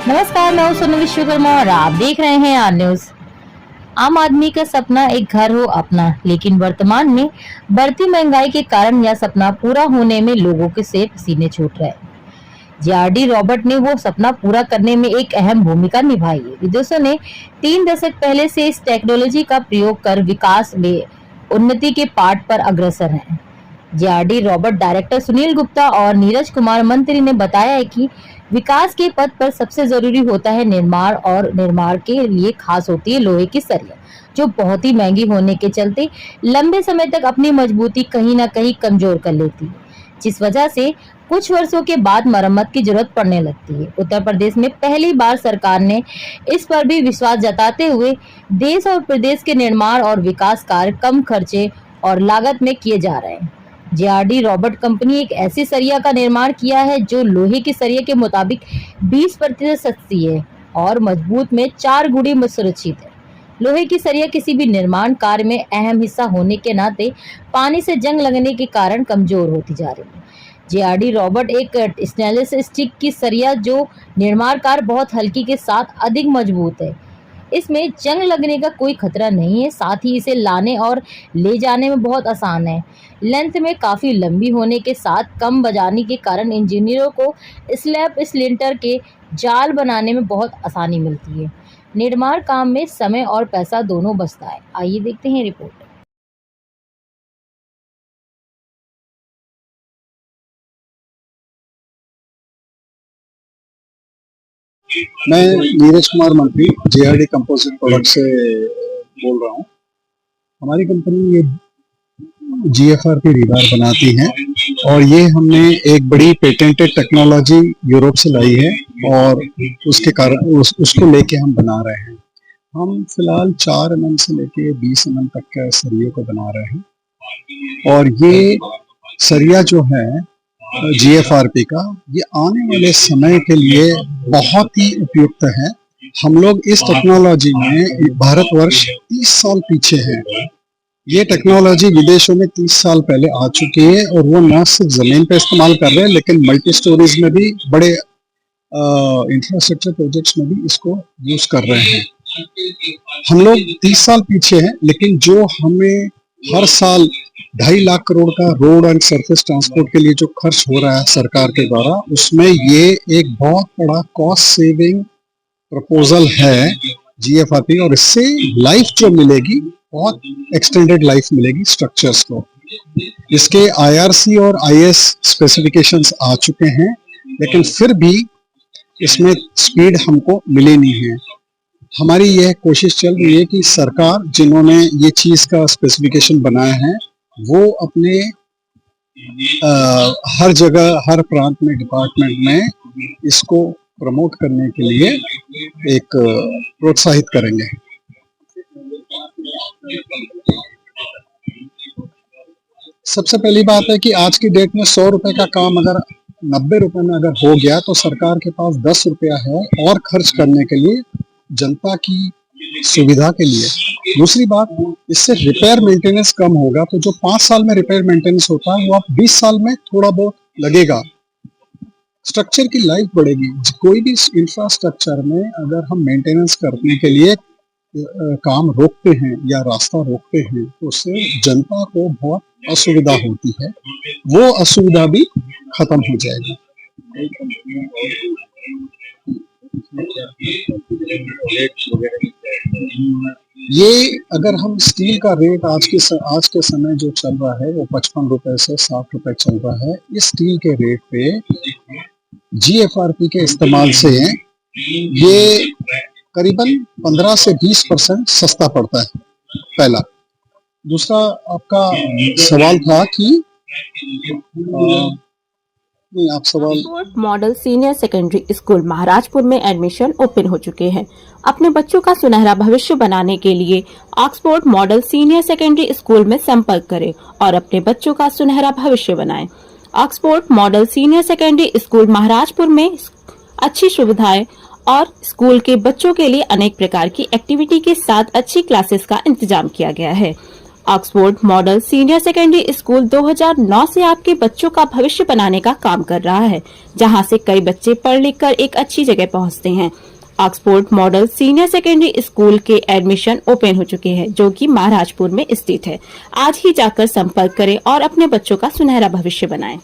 नमस्कार, मैं हूं सोनू विश्वकर्मा और आप देख रहे हैं आर न्यूज। आम आदमी का सपना एक घर हो अपना, लेकिन वर्तमान में बढ़ती महंगाई के कारण यह सपना पूरा होने में लोगों के से पसीने छूट रहे हैं। जेआरडी रॉबर्ट ने वो सपना पूरा करने में एक अहम भूमिका निभाई है। विदेशों ने 3 दशक पहले से इस टेक्नोलॉजी का प्रयोग कर विकास में उन्नति के पाठ पर अग्रसर हैं। JRD Robert director Sunil Gupta और नीरज कुमार मंत्री ने बताया है कि विकास के पथ पर सबसे जरूरी होता है निर्माण, और निर्माण के लिए खास होती है लोहे की सरिया, जो बहुत ही महंगी होने के चलते लंबे समय तक अपनी मजबूती कहीं ना कहीं कमजोर कर लेती है, जिस वजह से कुछ वर्षों के बाद मरम्मत की जरूरत पड़ने लगती है। उत्तर प्रदेश में पहली बार सरकार ने इस पर भी विश्वास जताते हुए देश और प्रदेश के निर्माण और विकास कार्य कम खर्चे और लागत में किए जा रहे हैं। जेआरडी रॉबर्ट कंपनी एक ऐसी सरिया का निर्माण किया है जो लोहे की सरिया के मुताबिक 20% सस्ती है और मजबूत में 4 गुणी सुरक्षित है। लोहे की सरिया किसी भी निर्माण कार्य में अहम हिस्सा होने के नाते पानी से जंग लगने के कारण कमजोर होती जा रही है। जेआरडी रॉबर्ट एक स्टेनलेस स्टील की सरिया जो निर्माण कार्य बहुत हल्की के साथ अधिक मजबूत है। इसमें जंग लगने का कोई खतरा नहीं है, साथ ही इसे लाने और ले जाने में बहुत आसान है। लेंथ में काफी लंबी होने के साथ कम बजाने के कारण इंजीनियरों को स्लैब स्लिंटर के जाल बनाने में बहुत आसानी मिलती है। निर्माण काम में समय और पैसा दोनों बचता है। आइए देखते हैं रिपोर्ट। मैं नीरज कुमार मंत्री जेआरडी कंपोजिट प्रोडक्ट से बोल रहा हूँ। हमारी कंपनी ये जीएफआरपी रिबार बनाती है और ये हमने एक बड़ी पेटेंटेड टेक्नोलॉजी यूरोप से लाई है और उसके कारण उसको लेके हम बना रहे हैं। हम फिलहाल 4 mm से लेके 20 mm तक के सरिये को बना रहे हैं और ये सरिया जो है जीएफआरपी का, ये आने वाले समय के लिए बहुत ही उपयुक्त है। हम लोग इस टेक्नोलॉजी में भारतवर्ष 30 साल पीछे है। ये टेक्नोलॉजी विदेशों में 30 साल पहले आ चुकी है और वो न सिर्फ जमीन पे इस्तेमाल कर रहे हैं, लेकिन मल्टी स्टोरीज में भी, बड़े इंफ्रास्ट्रक्चर प्रोजेक्ट्स में भी इसको यूज कर रहे हैं। हम लोग 30 साल पीछे हैं, लेकिन जो हमें हर साल 2.5 लाख करोड़ का रोड एंड सरफेस ट्रांसपोर्ट के लिए जो खर्च हो रहा है सरकार के द्वारा, उसमें ये एक बहुत बड़ा कॉस्ट सेविंग प्रपोजल है जीएफआरपी, और इससे लाइफ जो मिलेगी बहुत एक्सटेंडेड लाइफ मिलेगी स्ट्रक्चर्स को। इसके आईआरसी और आईएस स्पेसिफिकेशंस आ चुके हैं, लेकिन फिर भी इसमें स्पीड हमको मिली नहीं है। हमारी यह कोशिश चल रही है कि सरकार, जिन्होंने ये चीज का स्पेसिफिकेशन बनाया है, वो अपने हर जगह, हर प्रांत में, डिपार्टमेंट में इसको प्रमोट करने के लिए एक प्रोत्साहित करेंगे। सबसे पहली बात है कि आज की डेट में 100 रुपए का काम अगर 90 रुपए में अगर हो गया, तो सरकार के पास 10 रुपया है और खर्च करने के लिए, जनता की सुविधा के लिए। दूसरी बात, इससे रिपेयर मेंटेनेंस कम होगा, तो जो 5 साल में रिपेयर मेंटेनेंस होता है वो आप 20 साल में थोड़ा बहुत लगेगा। स्ट्रक्चर की लाइफ बढ़ेगी। कोई भी इंफ्रास्ट्रक्चर में अगर हम मेंटेनेंस करने के लिए काम रोकते हैं या रास्ता रोकते हैं, तो उससे जनता को बहुत असुविधा होती है। वो असुविधा भी खत्म हो जाएगी। ये अगर हम स्टील का रेट आज के समय जो चल रहा है, वो 55 रुपए से 60 रुपए चल रहा है। इस स्टील के रेट पे जीएफआरपी के इस्तेमाल से ये करीबन 15 से 20% सस्ता पड़ता है, पहला। दूसरा, आपका सवाल था कि आप सवाल। Oxford model senior secondary school Maharajpur में एडमिशन ओपन हो चुके हैं। अपने बच्चों का सुनहरा भविष्य बनाने के लिए Oxford model senior secondary school में संपर्क करें और अपने बच्चों का सुनहरा भविष्य बनाएं। Oxford model senior secondary school Maharajpur में अच्छी सुविधाएं और स्कूल के बच्चों के लिए अनेक प्रकार की एक्टिविटी के साथ अच्छी क्लासेस का इंतजाम किया गया है। Oxford model senior secondary school 2009 से आपके बच्चों का भविष्य बनाने का काम कर रहा है, जहां से कई बच्चे पढ़ लिख कर एक अच्छी जगह पहुंचते हैं। Oxford model senior secondary school के एडमिशन ओपन हो चुके हैं, जो कि महाराजपुर में स्थित है। आज ही जाकर संपर्क करें और अपने बच्चों का सुनहरा भविष्य बनाएं।